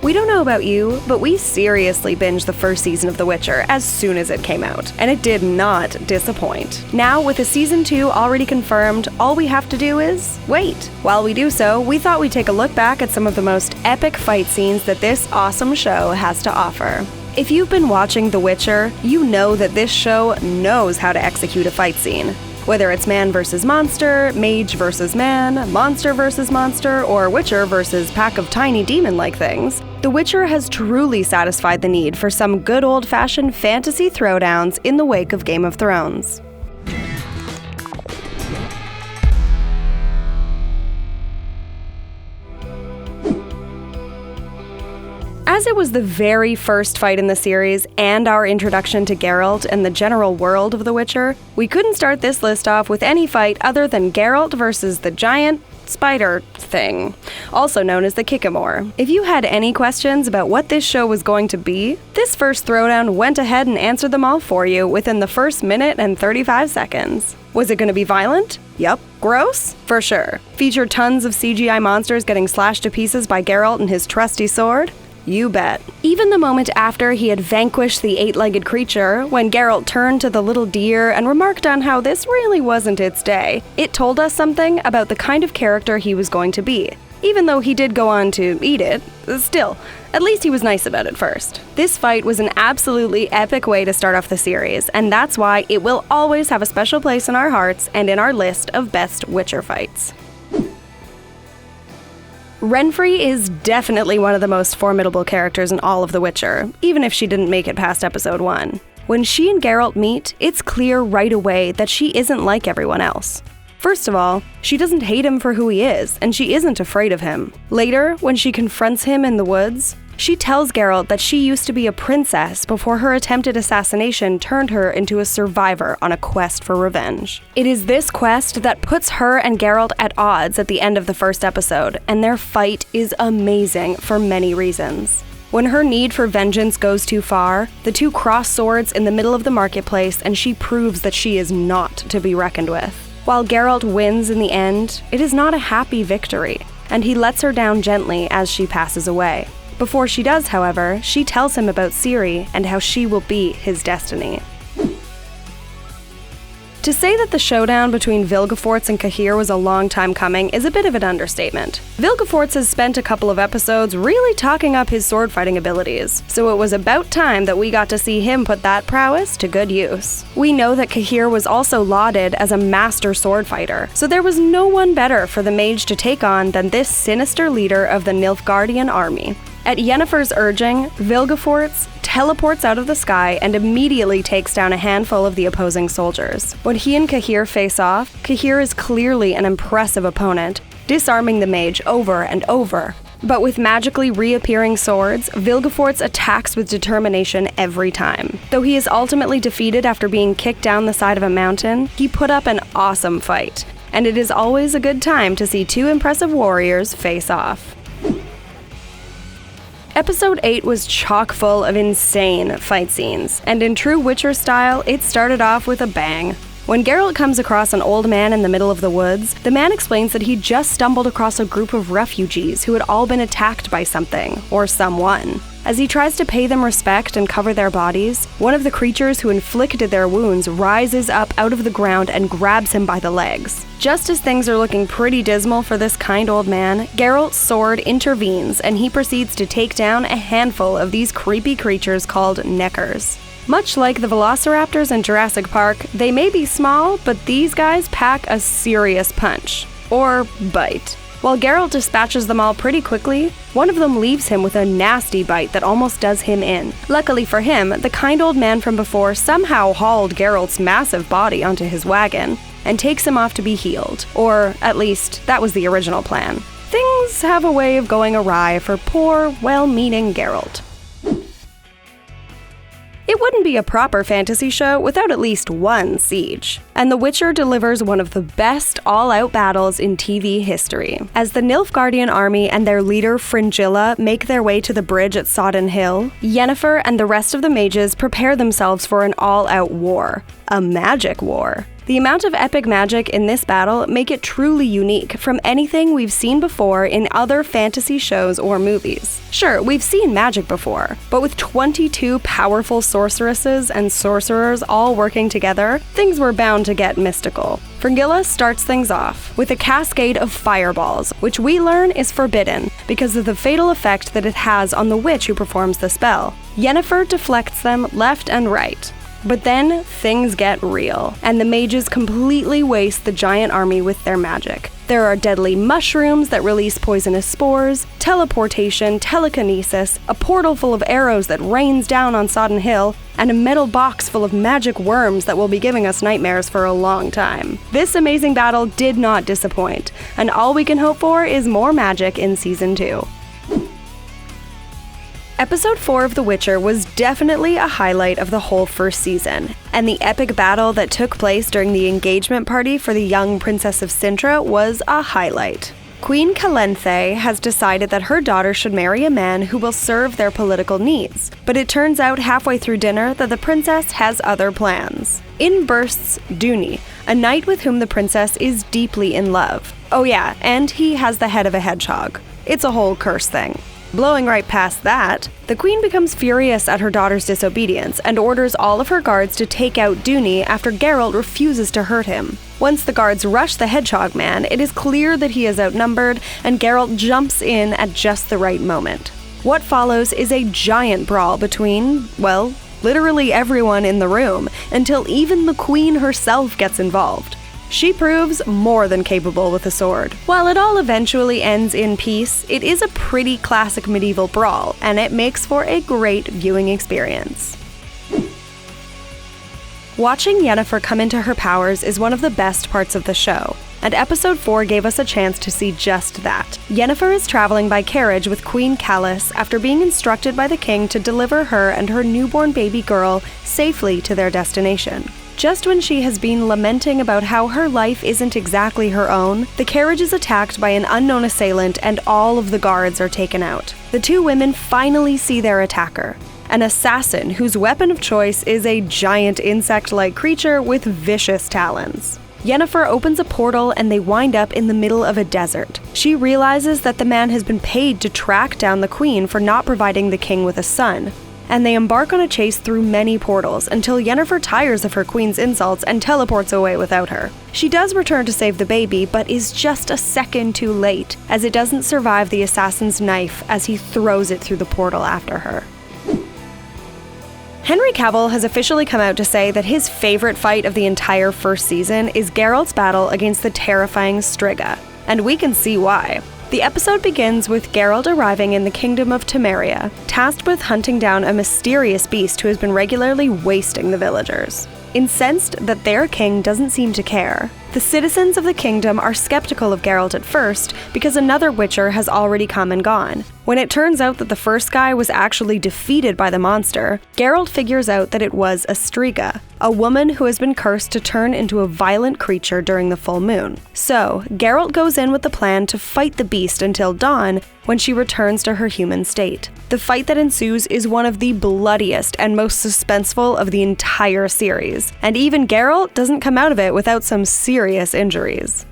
We don't know about you, but we seriously binged the first season of The Witcher as soon as it came out, and it did not disappoint. Now, with a season 2 already confirmed, all we have to do is wait. While we do so, we thought we'd take a look back at some of the most epic fight scenes that this awesome show has to offer. If you've been watching The Witcher, you know that this show knows how to execute a fight scene. Whether it's man versus monster, mage versus man, monster versus monster, or witcher versus pack of tiny demon-like things, The Witcher has truly satisfied the need for some good old-fashioned fantasy throwdowns in the wake of Game of Thrones. As it was the very first fight in the series and our introduction to Geralt and the general world of The Witcher, we couldn't start this list off with any fight other than Geralt versus the giant spider thing, also known as the Kikimora. If you had any questions about what this show was going to be, this first throwdown went ahead and answered them all for you within the first minute and 35 seconds. Was it going to be violent? Yup. Gross? For sure. Feature tons of CGI monsters getting slashed to pieces by Geralt and his trusty sword? You bet. Even the moment after he had vanquished the 8-legged creature, when Geralt turned to the little deer and remarked on how this really wasn't its day, it told us something about the kind of character he was going to be. Even though he did go on to eat it, still, at least he was nice about it first. This fight was an absolutely epic way to start off the series, and that's why it will always have a special place in our hearts and in our list of best Witcher fights. Renfri is definitely one of the most formidable characters in all of The Witcher, even if she didn't make it past episode 1. When she and Geralt meet, it's clear right away that she isn't like everyone else. First of all, she doesn't hate him for who he is, and she isn't afraid of him. Later, when she confronts him in the woods, she tells Geralt that she used to be a princess before her attempted assassination turned her into a survivor on a quest for revenge. It is this quest that puts her and Geralt at odds at the end of the first episode, and their fight is amazing for many reasons. When her need for vengeance goes too far, the two cross swords in the middle of the marketplace and she proves that she is not to be reckoned with. While Geralt wins in the end, it is not a happy victory, and he lets her down gently as she passes away. Before she does, however, she tells him about Ciri and how she will be his destiny. To say that the showdown between Vilgefortz and Cahir was a long time coming is a bit of an understatement. Vilgefortz has spent a couple of episodes really talking up his sword-fighting abilities, so it was about time that we got to see him put that prowess to good use. We know that Cahir was also lauded as a master sword fighter, so there was no one better for the mage to take on than this sinister leader of the Nilfgaardian army. At Yennefer's urging, Vilgefortz teleports out of the sky and immediately takes down a handful of the opposing soldiers. When he and Cahir face off, Cahir is clearly an impressive opponent, disarming the mage over and over. But with magically reappearing swords, Vilgefortz attacks with determination every time. Though he is ultimately defeated after being kicked down the side of a mountain, he put up an awesome fight. And it is always a good time to see two impressive warriors face off. Episode 8 was chock full of insane fight scenes, and in true Witcher style, it started off with a bang. When Geralt comes across an old man in the middle of the woods, the man explains that he just stumbled across a group of refugees who had all been attacked by something, or someone. As he tries to pay them respect and cover their bodies, one of the creatures who inflicted their wounds rises up out of the ground and grabs him by the legs. Just as things are looking pretty dismal for this kind old man, Geralt's sword intervenes and he proceeds to take down a handful of these creepy creatures called Knickers. Much like the velociraptors in Jurassic Park, they may be small, but these guys pack a serious punch. Or bite. While Geralt dispatches them all pretty quickly, one of them leaves him with a nasty bite that almost does him in. Luckily for him, the kind old man from before somehow hauled Geralt's massive body onto his wagon and takes him off to be healed. Or, at least, that was the original plan. Things have a way of going awry for poor, well-meaning Geralt. It wouldn't be a proper fantasy show without at least one siege. And The Witcher delivers one of the best all-out battles in TV history. As the Nilfgaardian army and their leader Fringilla make their way to the bridge at Sodden Hill, Yennefer and the rest of the mages prepare themselves for an all-out war. A magic war. The amount of epic magic in this battle make it truly unique from anything we've seen before in other fantasy shows or movies. Sure, we've seen magic before, but with 22 powerful sorceresses and sorcerers all working together, things were bound to get mystical. Frigilla starts things off with a cascade of fireballs, which we learn is forbidden because of the fatal effect that it has on the witch who performs the spell. Yennefer deflects them left and right. But then, things get real, and the mages completely waste the giant army with their magic. There are deadly mushrooms that release poisonous spores, teleportation, telekinesis, a portal full of arrows that rains down on Sodden Hill, and a metal box full of magic worms that will be giving us nightmares for a long time. This amazing battle did not disappoint, and all we can hope for is more magic in Season 2. Episode 4 of The Witcher was definitely a highlight of the whole first season, and the epic battle that took place during the engagement party for the young Princess of Cintra was a highlight. Queen Calenthe has decided that her daughter should marry a man who will serve their political needs, but it turns out halfway through dinner that the princess has other plans. In bursts Duny, a knight with whom the princess is deeply in love. Oh yeah, and he has the head of a hedgehog. It's a whole curse thing. Blowing right past that, the queen becomes furious at her daughter's disobedience and orders all of her guards to take out Duny after Geralt refuses to hurt him. Once the guards rush the hedgehog man, it is clear that he is outnumbered and Geralt jumps in at just the right moment. What follows is a giant brawl between, well, literally everyone in the room, until even the queen herself gets involved. She proves more than capable with a sword. While it all eventually ends in peace, it is a pretty classic medieval brawl, and it makes for a great viewing experience. Watching Yennefer come into her powers is one of the best parts of the show, and episode 4 gave us a chance to see just that. Yennefer is traveling by carriage with Queen Callis after being instructed by the king to deliver her and her newborn baby girl safely to their destination. Just when she has been lamenting about how her life isn't exactly her own, the carriage is attacked by an unknown assailant and all of the guards are taken out. The two women finally see their attacker, an assassin whose weapon of choice is a giant insect-like creature with vicious talons. Yennefer opens a portal and they wind up in the middle of a desert. She realizes that the man has been paid to track down the queen for not providing the king with a son, and they embark on a chase through many portals until Yennefer tires of her queen's insults and teleports away without her. She does return to save the baby, but is just a second too late, as it doesn't survive the assassin's knife as he throws it through the portal after her. Henry Cavill has officially come out to say that his favorite fight of the entire first season is Geralt's battle against the terrifying Striga, and we can see why. The episode begins with Geralt arriving in the kingdom of Temeria, tasked with hunting down a mysterious beast who has been regularly wasting the villagers. Incensed that their king doesn't seem to care, the citizens of the kingdom are skeptical of Geralt at first because another Witcher has already come and gone. When it turns out that the first guy was actually defeated by the monster, Geralt figures out that it was a Striga, a woman who has been cursed to turn into a violent creature during the full moon. So, Geralt goes in with the plan to fight the beast until dawn, when she returns to her human state. The fight that ensues is one of the bloodiest and most suspenseful of the entire series, and even Geralt doesn't come out of it without some serious injuries.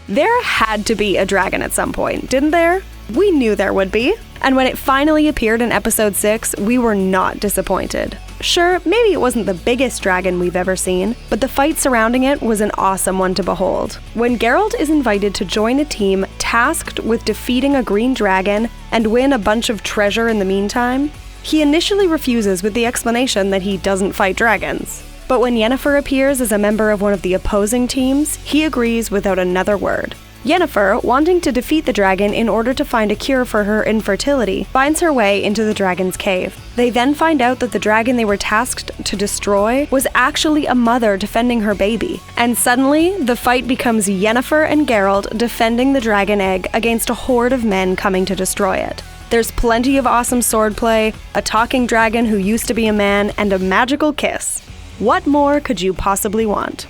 There had to be a dragon at some point, didn't there? We knew there would be. And when it finally appeared in episode 6, we were not disappointed. Sure, maybe it wasn't the biggest dragon we've ever seen, but the fight surrounding it was an awesome one to behold. When Geralt is invited to join a team tasked with defeating a green dragon and win a bunch of treasure in the meantime, he initially refuses with the explanation that he doesn't fight dragons. But when Yennefer appears as a member of one of the opposing teams, he agrees without another word. Yennefer, wanting to defeat the dragon in order to find a cure for her infertility, finds her way into the dragon's cave. They then find out that the dragon they were tasked to destroy was actually a mother defending her baby. And suddenly, the fight becomes Yennefer and Geralt defending the dragon egg against a horde of men coming to destroy it. There's plenty of awesome swordplay, a talking dragon who used to be a man, and a magical kiss. What more could you possibly want?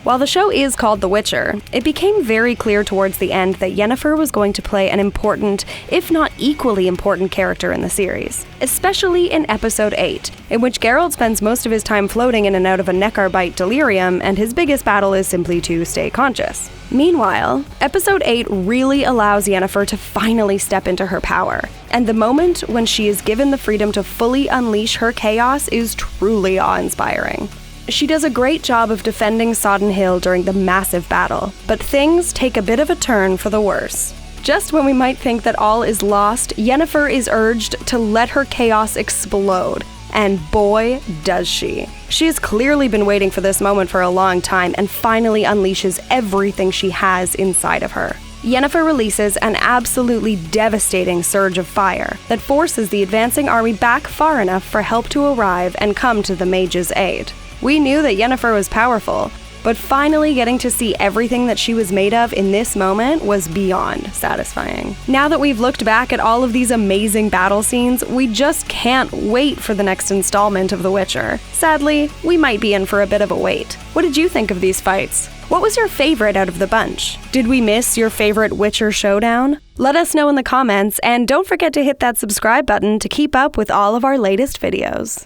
While the show is called The Witcher, it became very clear towards the end that Yennefer was going to play an important, if not equally important character in the series, especially in episode 8, in which Geralt spends most of his time floating in and out of a Neckarbite delirium, and his biggest battle is simply to stay conscious. Meanwhile, episode 8 really allows Yennefer to finally step into her power, and the moment when she is given the freedom to fully unleash her chaos is truly awe-inspiring. She does a great job of defending Sodden Hill during the massive battle, but things take a bit of a turn for the worse. Just when we might think that all is lost, Yennefer is urged to let her chaos explode. And boy, does she. She has clearly been waiting for this moment for a long time and finally unleashes everything she has inside of her. Yennefer releases an absolutely devastating surge of fire that forces the advancing army back far enough for help to arrive and come to the mage's aid. We knew that Yennefer was powerful, but finally getting to see everything that she was made of in this moment was beyond satisfying. Now that we've looked back at all of these amazing battle scenes, we just can't wait for the next installment of The Witcher. Sadly, we might be in for a bit of a wait. What did you think of these fights? What was your favorite out of the bunch? Did we miss your favorite Witcher showdown? Let us know in the comments, and don't forget to hit that subscribe button to keep up with all of our latest videos.